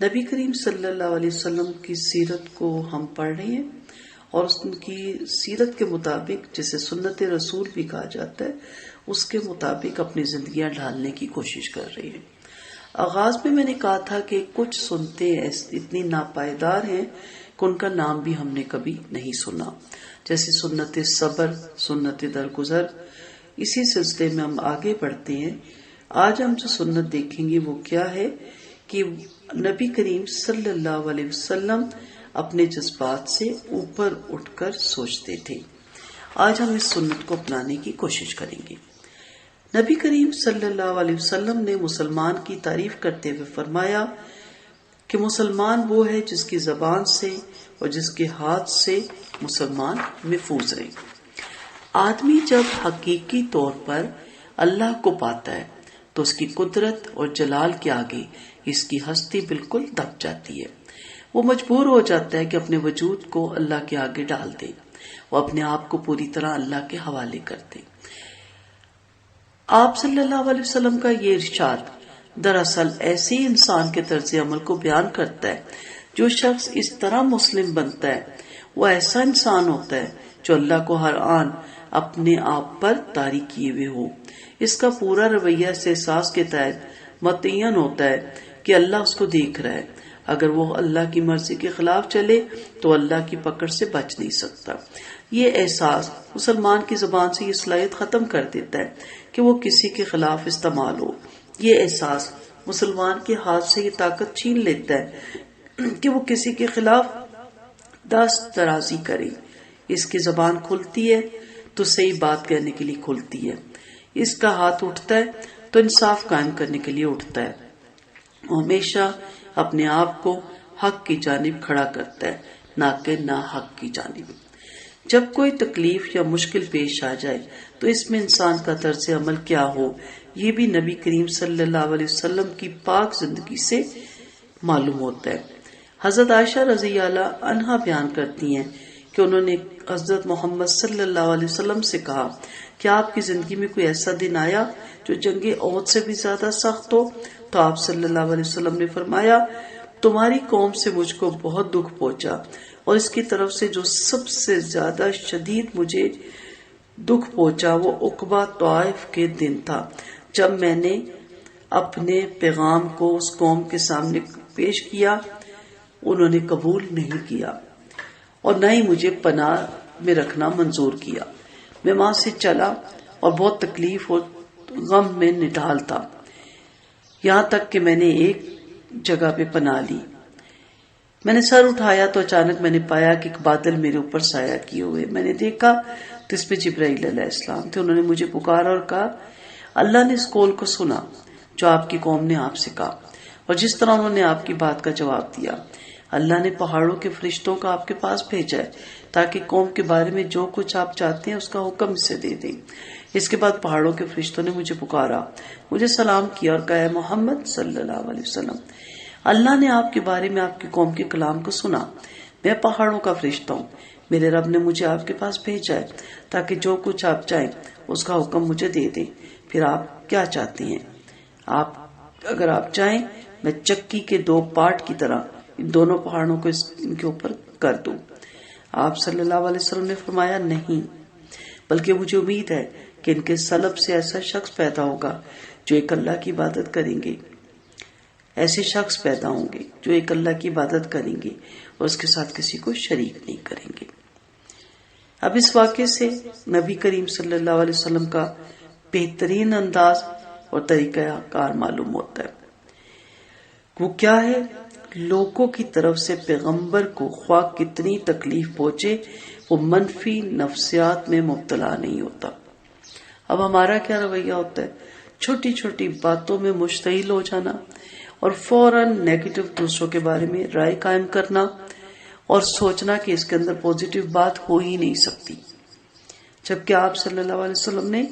نبی کریم صلی اللہ علیہ وسلم کی سیرت کو ہم پڑھ رہے ہیں اور ان کی سیرت کے مطابق، جسے سنت رسول بھی کہا جاتا ہے، اس کے مطابق اپنی زندگیاں ڈھالنے کی کوشش کر رہے ہیں۔ آغاز میں نے کہا تھا کہ کچھ سنتے اتنی ناپائیدار ہیں کہ ان کا نام بھی ہم نے کبھی نہیں سنا، جیسے سنت صبر، سنت درگزر۔ اسی سلسلے میں ہم آگے بڑھتے ہیں۔ آج ہم جو سنت دیکھیں گے وہ کیا ہے کہ نبی کریم صلی اللہ علیہ وسلم اپنے جذبات سے اوپر اٹھ کر سوچتے تھے۔ آج ہم اس سنت کو اپنانے کی کوشش کریں گے۔ نبی کریم صلی اللہ علیہ وسلم نے مسلمان کی تعریف کرتے ہوئے فرمایا کہ مسلمان وہ ہے جس کی زبان سے اور جس کے ہاتھ سے مسلمان محفوظ رہے۔ آدمی جب حقیقی طور پر اللہ کو پاتا ہے تو اس کی قدرت اور جلال کے آگے اس کی ہستی بالکل دب جاتی ہے۔ وہ مجبور ہو جاتا ہے کہ اپنے وجود کو اللہ کے آگے ڈال دے، وہ اپنے آپ کو پوری طرح اللہ کے حوالے کر دے۔ آپ صلی اللہ علیہ وسلم کا یہ ارشاد دراصل ایسے ہی انسان کے طرز عمل کو بیان کرتا ہے۔ جو شخص اس طرح مسلم بنتا ہے وہ ایسا انسان ہوتا ہے جو اللہ کو ہر آن اپنے آپ پر طاری کیے ہوئے ہو۔ اس کا پورا رویہ اس احساس کے تحت متعین ہوتا ہے کہ اللہ اس کو دیکھ رہا ہے۔ اگر وہ اللہ کی مرضی کے خلاف چلے تو اللہ کی پکڑ سے بچ نہیں سکتا۔ یہ احساس مسلمان کی زبان سے یہ صلاحیت ختم کر دیتا ہے کہ وہ کسی کے خلاف استعمال ہو۔ یہ احساس مسلمان کے ہاتھ سے یہ طاقت چھین لیتا ہے کہ وہ کسی کے خلاف دست درازی کرے۔ اس کی زبان کھلتی ہے تو صحیح بات کہنے کے لیے کھلتی ہے، اس کا ہاتھ اٹھتا ہے تو انصاف قائم کرنے کے لیے اٹھتا ہے۔ وہ ہمیشہ اپنے آپ کو حق کی جانب کھڑا کرتا ہے، نہ کہ ناحق کی جانب۔ جب کوئی تکلیف یا مشکل پیش آ جائے تو اس میں انسان کا طرز عمل کیا ہو، یہ بھی نبی کریم صلی اللہ علیہ وسلم کی پاک زندگی سے معلوم ہوتا ہے۔ حضرت عائشہ رضی اللہ عنہا بیان کرتی ہیں کہ انہوں نے حضرت محمد صلی اللہ علیہ وسلم سے کہا کہ آپ کی زندگی میں کوئی ایسا دن آیا جو جنگ احد سے بھی زیادہ سخت ہو؟ تو آپ صلی اللہ علیہ وسلم نے فرمایا، تمہاری قوم سے مجھ کو بہت دکھ پہنچا، اور اس کی طرف سے جو سب سے زیادہ شدید مجھے دکھ پہنچا وہ عقبہ طائف کے دن تھا، جب میں نے اپنے پیغام کو اس قوم کے سامنے پیش کیا، انہوں نے قبول نہیں کیا اور نہ ہی مجھے پناہ میں رکھنا منظور کیا۔ میں وہاں سے چلا اور بہت تکلیف اور غم میں نڈال تھا، یہاں تک کہ میں نے ایک جگہ پہ پناہ لی۔ میں نے سر اٹھایا تو اچانک میں نے پایا کہ ایک بادل میرے اوپر سایہ کیے ہوئے۔ میں نے دیکھا تو اس میں جبرائیل علیہ السلام تھے۔ انہوں نے مجھے پکارا اور کہا، اللہ نے اس قول کو سنا جو آپ کی قوم نے آپ سے کہا اور جس طرح انہوں نے آپ کی بات کا جواب دیا۔ اللہ نے پہاڑوں کے فرشتوں کا آپ کے پاس بھیجا ہے تاکہ قوم کے بارے میں جو کچھ آپ چاہتے ہیں اس کا حکم اسے دے دیں۔ اس کے بعد پہاڑوں کے فرشتوں نے مجھے پکارا، مجھے سلام کیا اور کہا، اے محمد صلی اللہ علیہ وسلم، اللہ نے آپ کے بارے میں آپ کی قوم کے کلام کو سنا۔ میں پہاڑوں کا فرشتہ ہوں، میرے رب نے مجھے آپ کے پاس بھیجا ہے تاکہ جو کچھ آپ چاہیں اس کا حکم مجھے دے دیں۔ پھر آپ کیا چاہتی ہیں؟ اگر آپ چاہیں میں چکی کے دو پارٹ کی طرح ان دونوں پہاڑوں کو ان کے اوپر کر دوں۔ آپ صلی اللہ علیہ وسلم نے فرمایا، نہیں، بلکہ مجھے امید ہے کہ ان کے سلب سے ایسا شخص پیدا ہوگا جو ایک اللہ کی عبادت کریں گے، ایسے شخص پیدا ہوں گے جو ایک اللہ کی عبادت کریں گے اور اس کے ساتھ کسی کو شریک نہیں کریں گے۔ اب اس واقعے سے نبی کریم صلی اللہ علیہ وسلم کا بہترین انداز اور طریقہ کار معلوم ہوتا ہے۔ وہ کیا ہے؟ لوگوں کی طرف سے پیغمبر کو خواہ کتنی تکلیف پہنچے وہ منفی نفسیات میں مبتلا نہیں ہوتا۔ اب ہمارا کیا رویہ ہوتا ہے؟ چھوٹی چھوٹی باتوں میں مشتعل ہو جانا اور فوراً نیگیٹو دوسروں کے بارے میں رائے قائم کرنا اور سوچنا کہ اس کے اندر پوزیٹو بات ہو ہی نہیں سکتی، جبکہ آپ صلی اللہ علیہ وسلم نے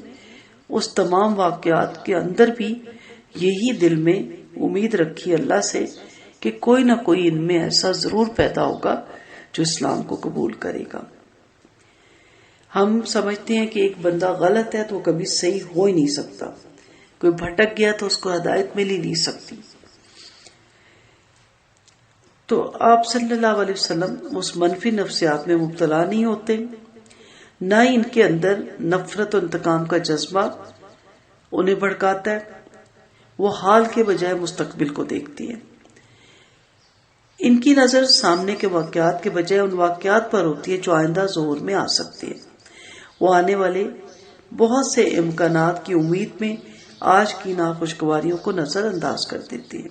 اس تمام واقعات کے اندر بھی یہی دل میں امید رکھی اللہ سے کہ کوئی نہ کوئی ان میں ایسا ضرور پیدا ہوگا جو اسلام کو قبول کرے گا۔ ہم سمجھتے ہیں کہ ایک بندہ غلط ہے تو وہ کبھی صحیح ہو ہی نہیں سکتا، کوئی بھٹک گیا تو اس کو ہدایت مل ہی نہیں سکتی۔ تو آپ صلی اللہ علیہ وسلم اس منفی نفسیات میں مبتلا نہیں ہوتے، نہ ہی ان کے اندر نفرت و انتقام کا جذبہ انہیں بھڑکاتا ہے. وہ حال کے بجائے مستقبل کو دیکھتی ہے. ان کی نظر سامنے کے واقعات کے بجائے ان واقعات پر ہوتی ہے جو آئندہ ظہور میں آ سکتی ہے. وہ آنے والے بہت سے امکانات کی امید میں آج کی ناخوشگواریوں کو نظر انداز کر دیتی ہے.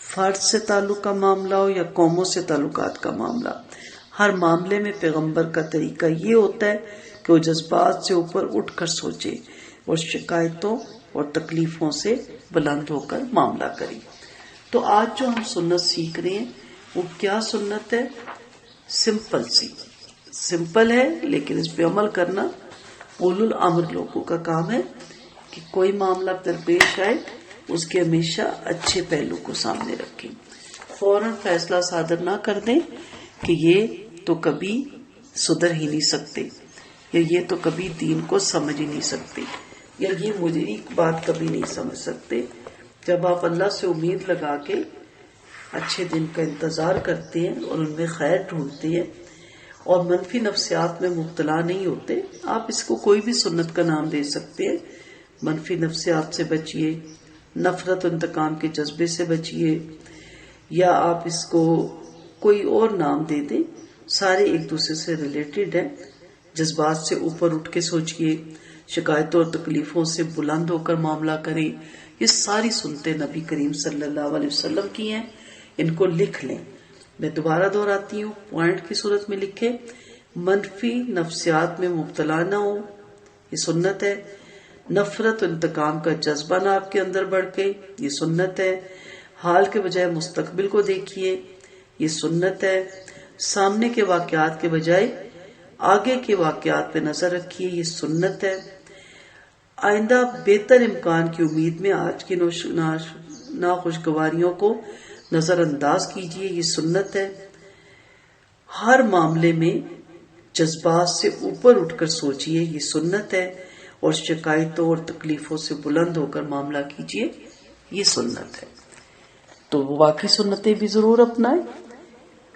فرد سے تعلق کا معاملہ ہو یا قوموں سے تعلقات کا معاملہ، ہر معاملے میں پیغمبر کا طریقہ یہ ہوتا ہے کہ وہ جذبات سے اوپر اٹھ کر سوچے اور شکایتوں اور تکلیفوں سے بلند ہو کر معاملہ کرے. تو آج جو ہم سنت سیکھ رہے ہیں وہ کیا سنت ہے؟ سمپل سی، سمپل ہے لیکن اس پہ عمل کرنا اولو الامر لوگوں کا کام ہے. کہ کوئی معاملہ درپیش آئے اس کے ہمیشہ اچھے پہلو کو سامنے رکھیں، فوراً فیصلہ صادر نہ کر دیں کہ یہ تو کبھی سدھر ہی نہیں سکتے، یا یہ تو کبھی دین کو سمجھ ہی نہیں سکتے، یا یہ مجھے بات کبھی نہیں سمجھ سکتے. جب آپ اللہ سے امید لگا کے اچھے دن کا انتظار کرتے ہیں اور ان میں خیر ڈھونڈتے ہیں اور منفی نفسیات میں مبتلا نہیں ہوتے، آپ اس کو کوئی بھی سنت کا نام دے سکتے ہیں. منفی نفسیات سے بچیے، نفرت و انتقام کے جذبے سے بچیے، یا آپ اس کو کوئی اور نام دے دیں، سارے ایک دوسرے سے ریلیٹڈ ہیں. جذبات سے اوپر اٹھ کے سوچیے، شکایتوں اور تکلیفوں سے بلند ہو کر معاملہ کریں. یہ ساری سنتیں نبی کریم صلی اللہ علیہ وسلم کی ہیں. ان کو لکھ لیں. میں دوبارہ دہراتی ہوں، پوائنٹ کی صورت میں لکھیں. منفی نفسیات میں مبتلا نہ ہو، یہ سنت ہے. نفرت و انتقام کا جذبہ نہ آپ کے اندر بڑھ کے، یہ سنت ہے. حال کے بجائے مستقبل کو دیکھیے، یہ سنت ہے. سامنے کے واقعات کے بجائے آگے کے واقعات پہ نظر رکھیے، یہ سنت ہے. آئندہ بہتر امکان کی امید میں آج کی ناخوشگواریوں کو نظر انداز کیجیے، یہ سنت ہے. ہر معاملے میں جذبات سے اوپر اٹھ کر سوچیے، یہ سنت ہے. اور شکایتوں اور تکلیفوں سے بلند ہو کر معاملہ کیجیے، یہ سنت ہے. تو وہ باقی سنتیں بھی ضرور اپنائیں.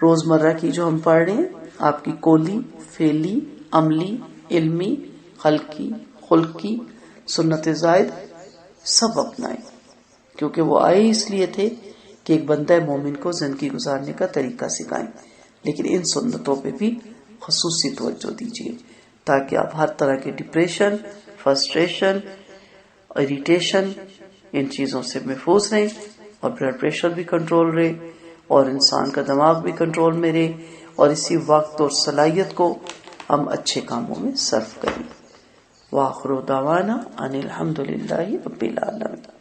روزمرہ کی جو ہم پڑھ رہے ہیں، آپ کی قولی، فعلی، عملی، علمی، خلقی، خلقی سنت زائد سب اپنائیں، کیونکہ وہ آئے اس لیے تھے کہ ایک بندہ مومن کو زندگی گزارنے کا طریقہ سکھائیں. لیکن ان سنتوں پہ بھی خصوصی توجہ دیجیے تاکہ آپ ہر طرح کے ڈپریشن، فرسٹریشن، اریٹیشن، ان چیزوں سے محفوظ رہیں، اور بلڈ پریشر بھی کنٹرول رہے، اور انسان کا دماغ بھی کنٹرول میں رہے، اور اسی وقت اور صلاحیت کو ہم اچھے کاموں میں صرف کریں. وآخر دعوانا ان الحمد للہ رب العالمین.